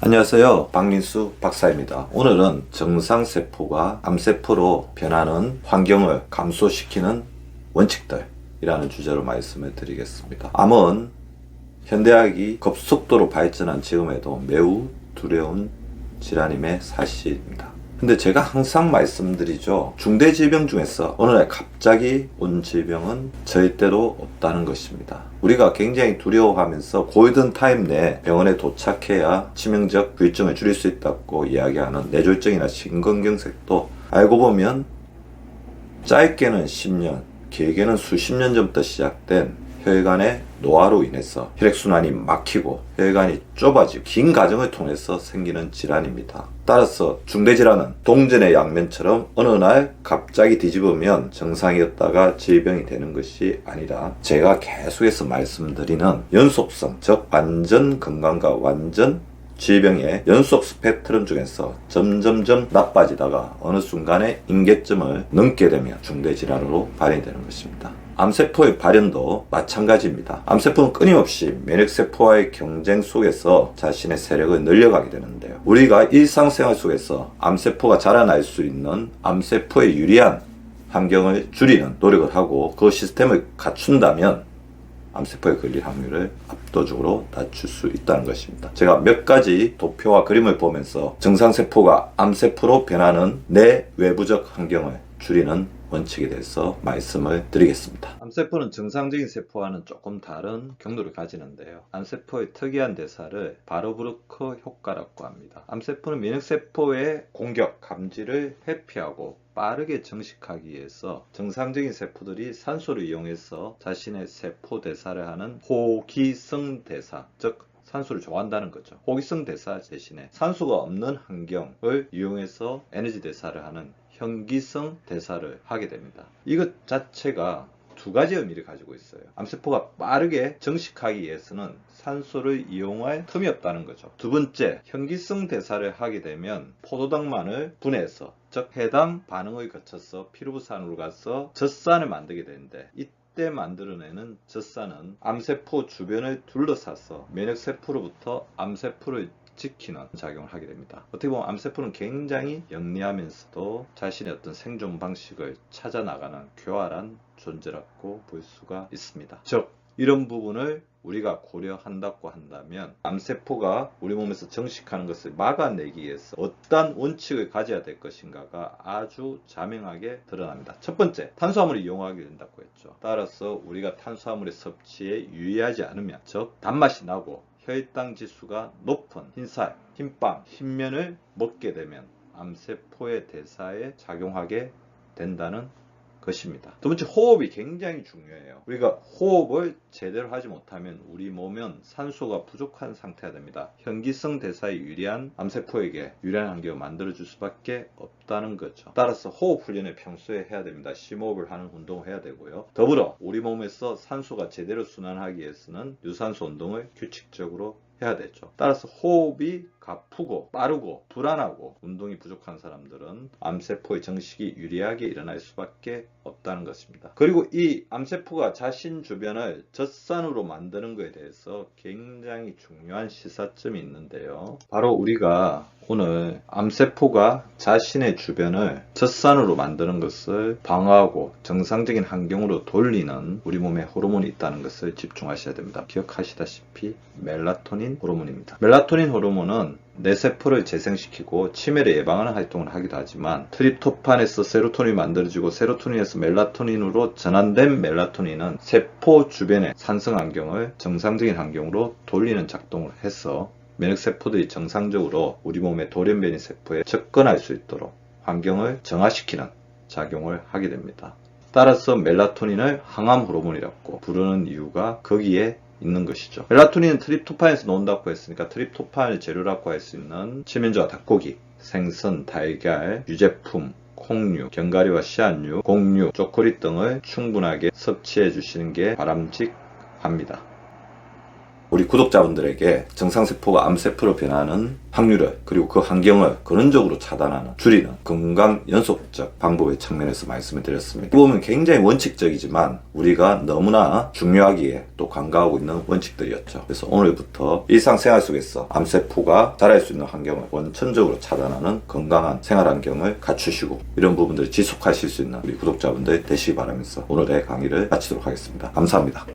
안녕하세요. 박민수 박사입니다. 오늘은 정상세포가 암세포로 변하는 환경을 감소시키는 원칙들이라는 주제로 말씀을 드리겠습니다. 암은 현대학이 급속도로 발전한 지금에도 매우 두려운 질환임의 사실입니다. 근데 제가 항상 말씀드리죠. 중대 질병 중에서 어느 날 갑자기 온 질병은 절대로 없다는 것입니다. 우리가 굉장히 두려워하면서 골든타임 내에 병원에 도착해야 치명적 불증을 줄일 수 있다고 이야기하는 뇌졸중이나 심근경색도 알고 보면 짧게는 10년, 길게는 수십 년 전부터 시작된 혈관의 노화로 인해서 혈액순환이 막히고 혈관이 좁아지고 긴 과정을 통해서 생기는 질환입니다. 따라서 중대질환은 동전의 양면처럼 어느 날 갑자기 뒤집으면 정상이었다가 질병이 되는 것이 아니라 제가 계속해서 말씀드리는 연속성, 즉 완전 건강과 완전 질병의 연속 스펙트럼 중에서 점점점 나빠지다가 어느 순간에 임계점을 넘게 되면 중대질환으로 발현되는 것입니다. 암세포의 발현도 마찬가지입니다. 암세포는 끊임없이 면역세포와의 경쟁 속에서 자신의 세력을 늘려가게 되는데요. 우리가 일상생활 속에서 암세포가 자라날 수 있는 암세포에 유리한 환경을 줄이는 노력을 하고 그 시스템을 갖춘다면 암세포에 걸릴 확률을 압도적으로 낮출 수 있다는 것입니다. 제가 몇 가지 도표와 그림을 보면서 정상세포가 암세포로 변하는 내 외부적 환경을 줄이는 원칙에 대해서 말씀을 드리겠습니다. 암세포는 정상적인 세포와는 조금 다른 경로를 가지는데요. 암세포의 특이한 대사를 바르브루크 효과라고 합니다. 암세포는 면역세포의 공격, 감지를 회피하고 빠르게 정식하기 위해서 정상적인 세포들이 산소를 이용해서 자신의 세포 대사를 하는 호기성 대사, 즉 산소를 좋아한다는 거죠. 호기성 대사 대신에 산소가 없는 환경을 이용해서 에너지 대사를 하는 현기성 대사를 하게 됩니다. 이것 자체가 두 가지 의미를 가지고 있어요. 암세포가 빠르게 정식하기 위해서는 산소를 이용할 틈이 없다는 거죠. 두 번째, 현기성 대사를 하게 되면 포도당만을 분해해서, 즉 해당 반응을 거쳐서 피루부산으로 가서 젖산을 만들게 되는데, 이때 만들어내는 젖산은 암세포 주변을 둘러싸서 면역세포로부터 암세포를 지키는 작용을 하게 됩니다. 어떻게 보면 암세포는 굉장히 영리하면서도 자신의 어떤 생존 방식을 찾아 나가는 교활한 존재라고 볼 수가 있습니다. 즉 이런 부분을 우리가 고려한다고 한다면 암세포가 우리 몸에서 정식하는 것을 막아내기 위해서 어떤 원칙을 가져야 될 것인가가 아주 자명하게 드러납니다. 첫 번째, 탄수화물을 이용하게 된다고 했죠. 따라서 우리가 탄수화물의 섭취에 유의하지 않으면, 즉 단맛이 나고 혈당 지수가 높은 흰살, 흰빵, 흰면을 먹게 되면 암세포의 대사에 작용하게 된다는 것입니다. 두 번째, 호흡이 굉장히 중요해요. 우리가 호흡을 제대로 하지 못하면 우리 몸은 산소가 부족한 상태가 됩니다. 현기성 대사에 유리한 암세포에게 유리한 환경을 만들어줄 수밖에 없다는 거죠. 따라서 호흡 훈련을 평소에 해야 됩니다. 심호흡을 하는 운동을 해야 되고요. 더불어 우리 몸에서 산소가 제대로 순환하기 위해서는 유산소 운동을 규칙적으로 해야 되죠. 따라서 호흡이 가쁘고 빠르고 불안하고 운동이 부족한 사람들은 암세포의 정식이 유리하게 일어날 수밖에 없다는 것입니다. 그리고 이 암세포가 자신 주변을 젖산으로 만드는 것에 대해서 굉장히 중요한 시사점이 있는데요. 바로 우리가 오늘 암세포가 자신의 주변을 젖산으로 만드는 것을 방어하고 정상적인 환경으로 돌리는 우리 몸에 호르몬이 있다는 것을 집중하셔야 됩니다. 기억하시다시피 멜라토닌 호르몬입니다. 멜라토닌 호르몬은 뇌세포를 재생시키고 치매를 예방하는 활동을 하기도 하지만 트립토판에서 세로토닌이 만들어지고 세로토닌에서 멜라토닌으로 전환된 멜라토닌은 세포 주변의 산성 환경을 정상적인 환경으로 돌리는 작동을 해서 면역세포들이 정상적으로 우리 몸의 돌연변이 세포에 접근할 수 있도록 환경을 정화시키는 작용을 하게 됩니다. 따라서 멜라토닌을 항암 호르몬이라고 부르는 이유가 거기에 있는 것이죠. 멜라토닌은 트립토판에서 나온다고 했으니까 트립토판을 재료라고 할 수 있는 칠면조와 닭고기, 생선, 달걀, 유제품, 콩류, 견과류와 씨앗류, 곡류, 초콜릿 등을 충분하게 섭취해 주시는 게 바람직합니다. 우리 구독자분들에게 정상세포가 암세포로 변하는 확률을 그리고 그 환경을 근원적으로 차단하는 줄이는 건강 연속적 방법의 측면에서 말씀을 드렸습니다. 보면 굉장히 원칙적이지만 우리가 너무나 중요하기에 또 간과하고 있는 원칙들이었죠. 그래서 오늘부터 일상생활 속에서 암세포가 자랄 수 있는 환경을 원천적으로 차단하는 건강한 생활 환경을 갖추시고 이런 부분들을 지속하실 수 있는 우리 구독자분들 되시기 바라면서 오늘의 강의를 마치도록 하겠습니다. 감사합니다.